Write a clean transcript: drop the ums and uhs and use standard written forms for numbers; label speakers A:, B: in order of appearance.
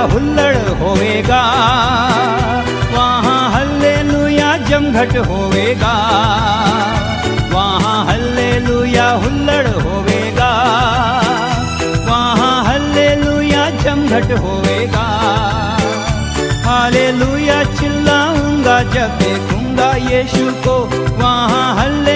A: हुल्लड़ होवेगा, वहाँ हल्लेलुया जमघट होवेगा, वहाँ हल्लेलुया हुल्लड़ होवेगा, वहाँ हल्लेलुया जमघट होवेगा। हालेलुया चिल्लाऊंगा जब देखूंगा यीशु को, वहाँ हल्ले